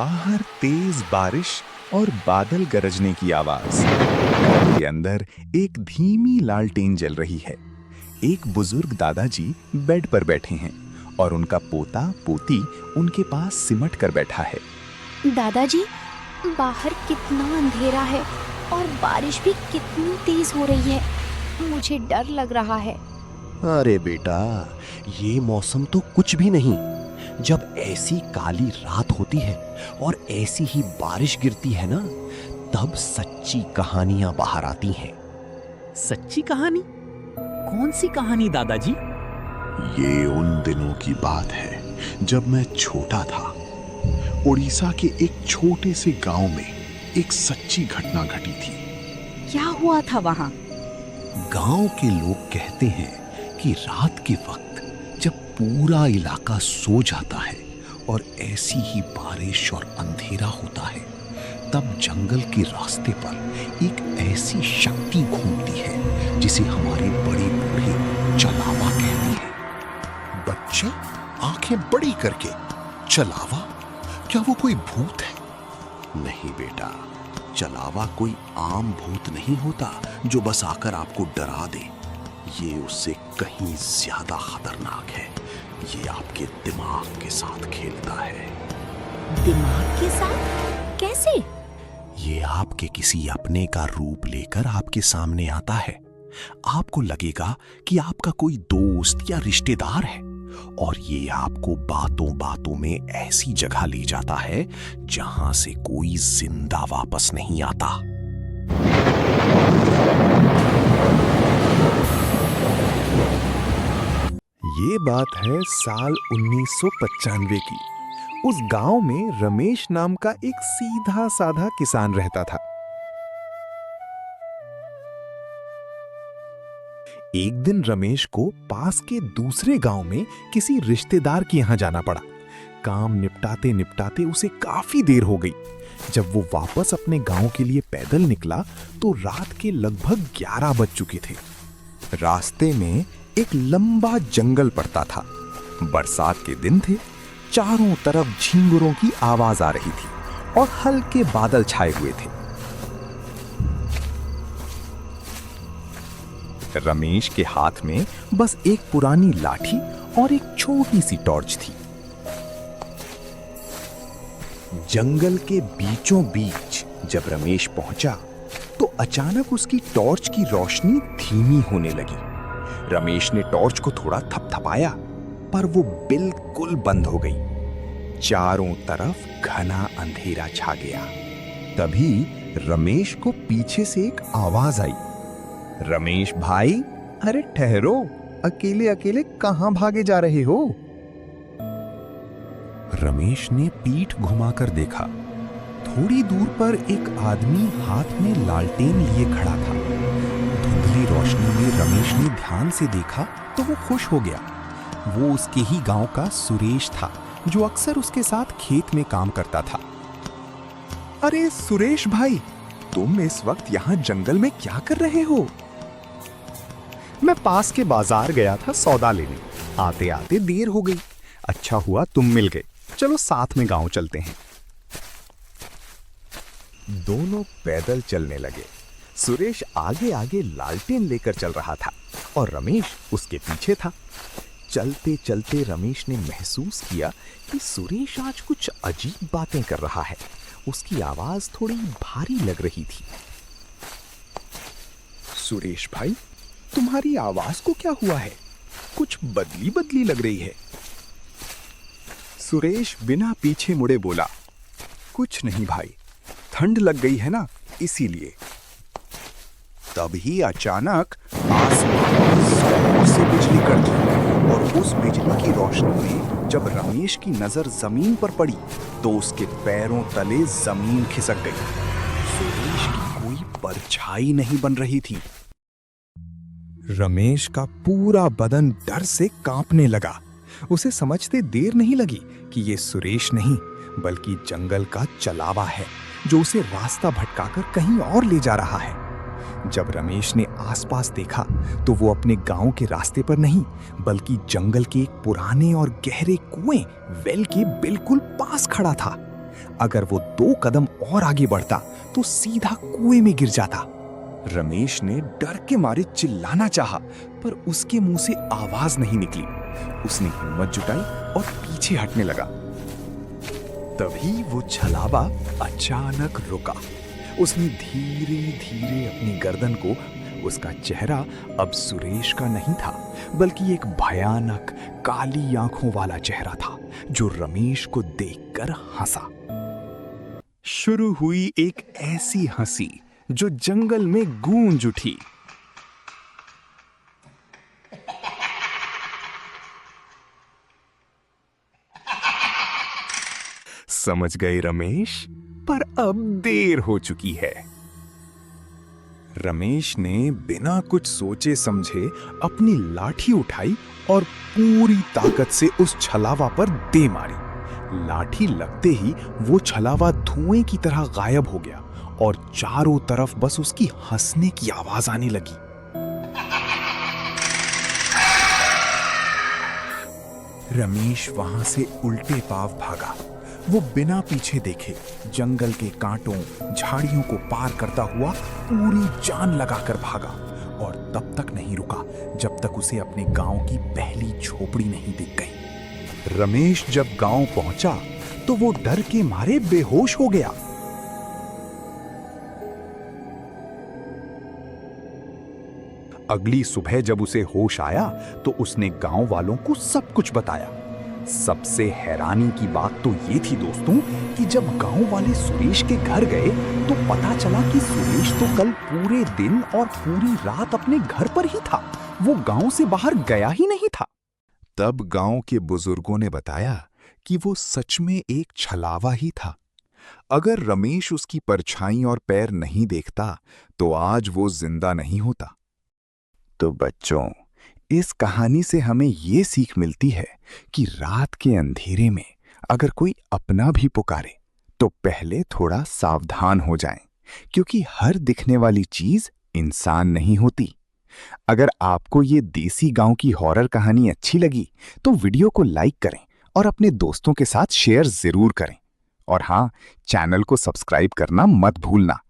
बाहर तेज बारिश और बादल गरजने की आवाज। घर के अंदर एक धीमी लालटेन जल रही है। एक बुजुर्ग दादाजी बेड पर बैठे हैं और उनका पोता पोती उनके पास सिमट कर बैठा है। दादाजी, बाहर कितना अंधेरा है और बारिश भी कितनी तेज हो रही है। मुझे डर लग रहा है। अरे बेटा, ये मौसम तो कुछ भी नहीं। जब ऐसी काली रात होती है और ऐसी ही बारिश गिरती है ना, तब सच्ची कहानियां बाहर आती हैं। सच्ची कहानी? कौन सी कहानी दादाजी? ये उन दिनों की बात है जब मैं छोटा था। उड़ीसा के एक छोटे से गांव में एक सच्ची घटना घटी थी। क्या हुआ था वहां? गांव के लोग कहते हैं कि रात के वक्त जब पूरा इलाका सो जाता है और ऐसी ही बारिश और अंधेरा होता है, तब जंगल के रास्ते पर एक ऐसी शक्ति घूमती है जिसे हमारे बड़े बूढ़े चलावा कहते हैं। बच्चे आंखें बड़ी करके, चलावा? क्या वो कोई भूत है? नहीं बेटा, चलावा कोई आम भूत नहीं होता जो बस आकर आपको डरा दे। ये उससे कहीं ज्यादा खतरनाक है। ये आपके दिमाग के साथ खेलता है। दिमाग के साथ? कैसे? ये आपके किसी अपने का रूप लेकर आपके सामने आता है। आपको लगेगा कि आपका कोई दोस्त या रिश्तेदार है और ये आपको बातों बातों में ऐसी जगह ले जाता है जहां से कोई जिंदा वापस नहीं आता। ये बात है साल 1995 की। उस गांव में रमेश नाम का एक सीधा साधा किसान रहता था। एक दिन रमेश को पास के दूसरे गांव में किसी रिश्तेदार के यहां जाना पड़ा। काम निपटाते निपटाते उसे काफी देर हो गई। जब वो वापस अपने गांव के लिए पैदल निकला तो रात के लगभग 11 बज चुके थे। रास्ते में एक लंबा जंगल पड़ता था। बरसात के दिन थे। चारों तरफ झींगुरों की आवाज आ रही थी और हल्के बादल छाए हुए थे। रमेश के हाथ में बस एक पुरानी लाठी और एक छोटी सी टॉर्च थी। जंगल के बीचों बीच जब रमेश पहुंचा तो अचानक उसकी टॉर्च की रोशनी धीमी होने लगी। रमेश ने टॉर्च को थोड़ा थपथपाया, पर वो बिल्कुल बंद हो गई। चारों तरफ घना अंधेरा छा गया। तभी रमेश को पीछे से एक आवाज आई। रमेश भाई, अरे ठहरो, अकेले अकेले कहां भागे जा रहे हो? रमेश ने पीठ घुमाकर देखा। थोड़ी दूर पर एक आदमी हाथ में लालटेन लिए खड़ा था। धुंधली रोशनी में रमेश ने ध्यान से देखा तो वो खुश हो गया। वो उसके ही गांव का सुरेश था, जो अक्सर उसके साथ खेत में काम करता था। अरे सुरेश भाई, तुम इस वक्त यहाँ जंगल में क्या कर रहे हो? मैं पास के बाजार गया था सौदा लेने। आते आते देर हो गई। अच्छा हुआ तुम मिल गए। चलो साथ में गांव चलते हैं। दोनों पैदल चलने लगे। सुरेश आगे आगे लालटेन लेकर चल रहा था और रमेश उसके पीछे था। चलते चलते रमेश ने महसूस किया कि सुरेश आज कुछ अजीब बातें कर रहा है। उसकी आवाज थोड़ी भारी लग रही थी। सुरेश भाई, तुम्हारी आवाज को क्या हुआ है? कुछ बदली बदली लग रही है। सुरेश बिना पीछे मुड़े बोला, कुछ नहीं भाई, ठंड लग गई है ना, इसीलिए। तभी अचानक आसमान में जोर से बिजली कड़की और उस बिजली की रोशनी में जब रमेश की नजर जमीन पर पड़ी तो उसके पैरों तले जमीन खिसक गई। सुरेश की कोई परछाई नहीं बन रही थी। रमेश का पूरा बदन डर से कांपने लगा। उसे समझते देर नहीं लगी कि ये सुरेश नहीं बल्कि जंगल का चलावा है, जो उसे रास्ता भटकाकर कहीं और ले जा रहा है। जब रमेश ने आसपास देखा तो वो अपने गांव के रास्ते पर नहीं बल्कि जंगल के एक पुराने और गहरे कुएं वेल के बिल्कुल पास खड़ा था। अगर वो 2 कदम और आगे बढ़ता तो सीधा कुएं में गिर जाता। रमेश ने डर के मारे चिल्लाना चाहा, पर उसके मुंह से आवाज नहीं निकली। उसने हिम्मत जुटाई और पीछे हटने लगा। तभी वो छलावा अचानक रुका। उसने धीरे धीरे अपनी गर्दन को, उसका चेहरा अब सुरेश का नहीं था, बल्कि एक भयानक काली आंखों वाला चेहरा था जो रमेश को देखकर हंसा। शुरू हुई एक ऐसी हंसी जो जंगल में गूंज उठी। समझ गए रमेश, पर अब देर हो चुकी है। रमेश ने बिना कुछ सोचे समझे अपनी लाठी उठाई और पूरी ताकत से उस छलावा पर दे मारी। लाठी लगते ही वो छलावा धुएं की तरह गायब हो गया और चारों तरफ बस उसकी हंसने की आवाज आने लगी। रमेश वहां से उल्टे पांव भागा। वो बिना पीछे देखे जंगल के कांटों, झाड़ियों को पार करता हुआ पूरी जान लगाकर भागा और तब तक नहीं रुका जब तक उसे अपने गांव की पहली झोपड़ी नहीं दिख गई। रमेश जब गांव पहुंचा तो वो डर के मारे बेहोश हो गया। अगली सुबह जब उसे होश आया तो उसने गांव वालों को सब कुछ बताया। सबसे हैरानी की बात तो ये थी दोस्तों कि जब गांव वाले सुरेश के घर गए तो पता चला कि सुरेश तो कल पूरे दिन और पूरी रात अपने घर पर ही था। वो गांव से बाहर गया ही नहीं था। तब गांव के बुजुर्गों ने बताया कि वो सच में एक छलावा ही था। अगर रमेश उसकी परछाई और पैर नहीं देखता तो आज वो जिंदा नहीं होता। तो बच्चों, इस कहानी से हमें ये सीख मिलती है कि रात के अंधेरे में अगर कोई अपना भी पुकारे तो पहले थोड़ा सावधान हो जाएं, क्योंकि हर दिखने वाली चीज इंसान नहीं होती। अगर आपको ये देसी गांव की हॉरर कहानी अच्छी लगी तो वीडियो को लाइक करें और अपने दोस्तों के साथ शेयर जरूर करें। और हाँ, चैनल को सब्सक्राइब करना मत भूलना।